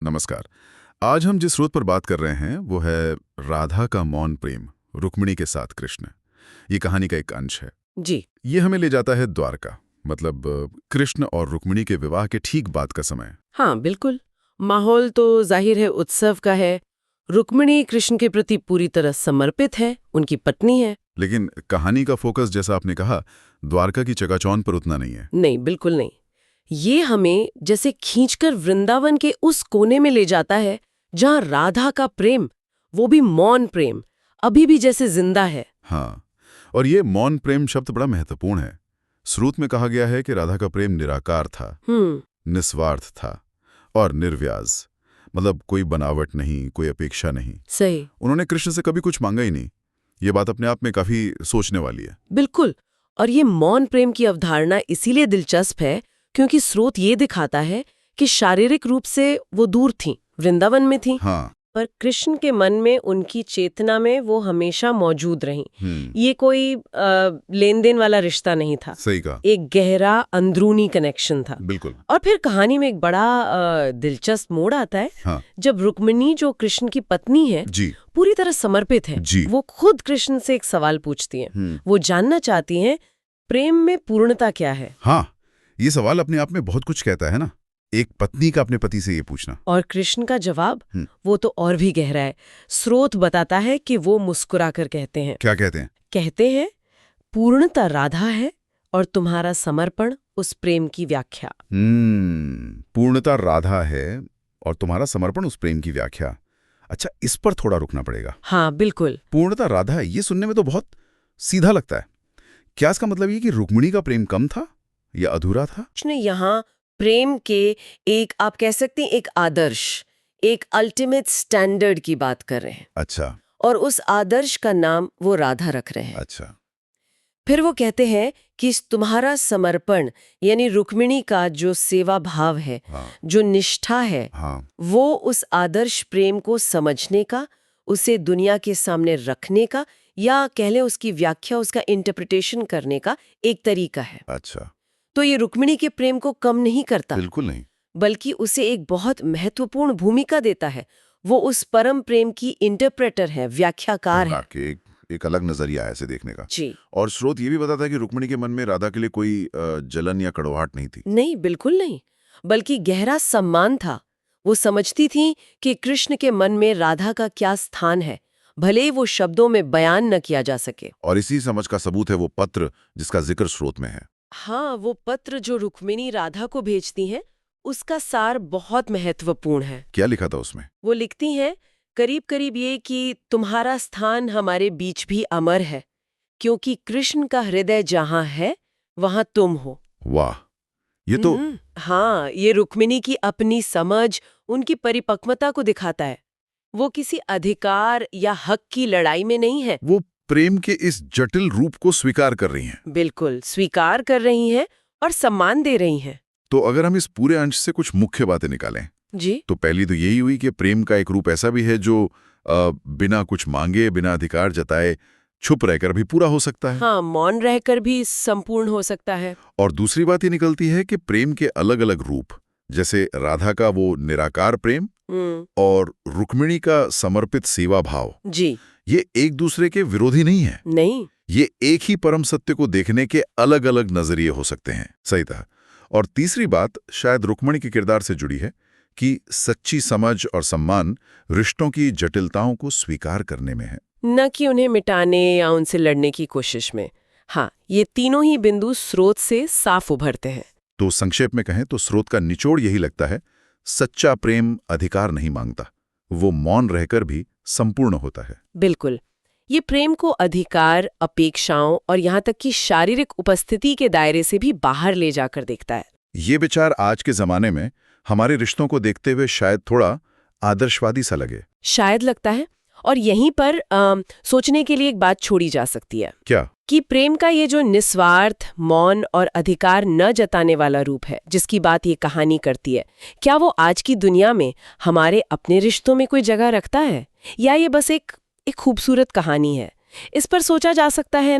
नमस्कार। आज हम जिस स्रोत पर बात कर रहे हैं वो है राधा का मौन प्रेम रुक्मिणी के साथ कृष्ण। ये कहानी का एक अंश है। जी। ये हमें ले जाता है द्वारका, मतलब कृष्ण और रुक्मिणी के विवाह के ठीक बाद का समय। हाँ, बिल्कुल। माहौल तो जाहिर है उत्सव का है। रुक्मिणी कृष्ण के प्रति पूरी तरह समर्पित है, उनकी पत्नी है। लेकिन कहानी का फोकस, जैसा आपने कहा, द्वारका की चकाचौंध पर उतना नहीं है। नहीं, बिल्कुल नहीं। ये हमें जैसे खींचकर वृंदावन के उस कोने में ले जाता है जहाँ राधा का प्रेम, वो भी मौन प्रेम, अभी भी जैसे जिंदा है। हाँ, और ये मौन प्रेम शब्द बड़ा महत्वपूर्ण है। स्रोत में कहा गया है कि राधा का प्रेम निराकार था, निस्वार्थ था और निर्व्याज, मतलब कोई बनावट नहीं, कोई अपेक्षा नहीं। सही। उन्होंने कृष्ण से कभी कुछ मांगा ही नहीं। ये बात अपने आप में काफी सोचने वाली है। बिल्कुल। और ये मौन प्रेम की अवधारणा इसीलिए दिलचस्प है क्योंकि स्रोत ये दिखाता है कि शारीरिक रूप से वो दूर थीं, वृंदावन में थीं, हाँ। पर कृष्ण के मन में, उनकी चेतना में वो हमेशा मौजूद रहीं। ये कोई लेन देन वाला रिश्ता नहीं था। सही कहा। एक गहरा अंदरूनी कनेक्शन था। बिल्कुल। और फिर कहानी में एक बड़ा दिलचस्प मोड़ आता है। हाँ। जब रुक्मिणी, जो कृष्ण की पत्नी है, जी। पूरी तरह समर्पित है, जी। वो खुद कृष्ण से एक सवाल पूछती हैं। वो जानना चाहती हैं प्रेम में पूर्णता क्या है। हाँ, ये सवाल अपने आप में बहुत कुछ कहता है ना, एक पत्नी का अपने पति से ये पूछना। और कृष्ण का जवाब, वो तो और भी गहरा है। स्रोत बताता है कि वो मुस्कुराकर कहते हैं। क्या कहते हैं? कहते हैं, पूर्णता राधा है और तुम्हारा समर्पण उस प्रेम की व्याख्या। पूर्णता राधा है और तुम्हारा समर्पण उस प्रेम की व्याख्या। अच्छा, इस पर थोड़ा रुकना पड़ेगा। हाँ, बिल्कुल। पूर्णता राधा है, ये सुनने में तो बहुत सीधा लगता है। क्या इसका मतलब ये कि रुक्मिणी का प्रेम कम था या अधूरा था? यहाँ प्रेम के एक, आप कह सकते हैं, एक आदर्श, एक अल्टीमेट स्टैंडर्ड की बात कर रहे हैं। अच्छा। और उस आदर्श का नाम वो राधा रख रहे हैं। अच्छा। फिर वो कहते हैं कि तुम्हारा समर्पण, यानी रुक्मिणी का जो सेवा भाव है, हाँ। जो निष्ठा है, हाँ। वो उस आदर्श प्रेम को समझने का, उसे दुनिया के सामने रखने का, या कह लें उसकी व्याख्या, उसका इंटरप्रिटेशन करने का एक तरीका है। अच्छा। तो ये रुक्मिणी के प्रेम को कम नहीं करता, बिल्कुल नहीं, बल्कि उसे एक बहुत महत्वपूर्ण भूमिका देता है। वो उस परम प्रेम की इंटरप्रेटर है, व्याख्याकार है। एक अलग नजरिया है इसे देखने का। जी। और स्रोत ये भी बताता है कि रुक्मिणी के मन में राधा के लिए कोई जलन या कड़वाहट नहीं थी। नहीं, बिल्कुल नहीं, बल्कि गहरा सम्मान था। वो समझती थी कि कृष्ण के मन में राधा का क्या स्थान है, भले ही वो शब्दों में बयान न किया जा सके। और इसी समझ का सबूत है वो पत्र जिसका जिक्र स्रोत में है। हाँ, वो पत्र जो रुक्मिणी राधा को भेजती हैं, उसका सार बहुत महत्वपूर्ण है। क्या लिखा था उसमें? वो लिखती हैं करीब करीब ये कि तुम्हारा स्थान हमारे बीच भी अमर है, क्योंकि कृष्ण का हृदय जहाँ है वहाँ तुम हो। वाह, ये तो हाँ, ये रुक्मिणी की अपनी समझ, उनकी परिपक्वता को दिखाता है। वो किसी अधिकार या हक की लड़ाई में नहीं है। वो प्रेम के इस जटिल रूप को स्वीकार कर रही हैं। बिल्कुल, स्वीकार कर रही हैं और सम्मान दे रही हैं। तो अगर हम इस पूरे अंश से कुछ मुख्य बातें निकालें, जी, तो पहली तो यही हुई कि प्रेम का एक रूप ऐसा भी है जो बिना कुछ मांगे, बिना अधिकार जताए, छुप रहकर भी पूरा हो सकता है। हाँ, मौन रहकर भी संपूर्ण हो सकता है। और दूसरी बात ये निकलती है कि प्रेम के अलग अलग रूप, जैसे राधा का वो निराकार प्रेम और रुक्मिणी का समर्पित सेवा भाव, जी, ये एक दूसरे के विरोधी नहीं है। नहीं, ये एक ही परम सत्य को देखने के अलग अलग नजरिए हो सकते हैं। सही था। और तीसरी बात शायद रुक्मिणी के किरदार से जुड़ी है कि सच्ची समझ और सम्मान रिश्तों की जटिलताओं को स्वीकार करने में है, न कि उन्हें मिटाने या उनसे लड़ने की कोशिश में। हाँ, ये तीनों ही बिंदु स्रोत से साफ उभरते हैं। तो संक्षेप में कहें तो स्रोत का निचोड़ यही लगता है, सच्चा प्रेम अधिकार नहीं मांगता, वो मौन रहकर भी संपूर्ण होता है। बिल्कुल, ये प्रेम को अधिकार, अपेक्षाओं और यहाँ तक कि शारीरिक उपस्थिति के दायरे से भी बाहर ले जाकर देखता है। ये विचार आज के जमाने में हमारे रिश्तों को देखते हुए शायद थोड़ा आदर्शवादी सा लगे। शायद लगता है। और यहीं पर सोचने के लिए एक बात छोड़ी जा सकती है। क्या? कि प्रेम का ये जो निस्वार्थ, मौन और अधिकार न जताने वाला रूप है, जिसकी बात ये कहानी करती है, क्या वो आज की दुनिया में हमारे अपने रिश्तों में कोई जगह रखता है, या ये बस एक खूबसूरत कहानी है? इस पर सोचा जा सकता है।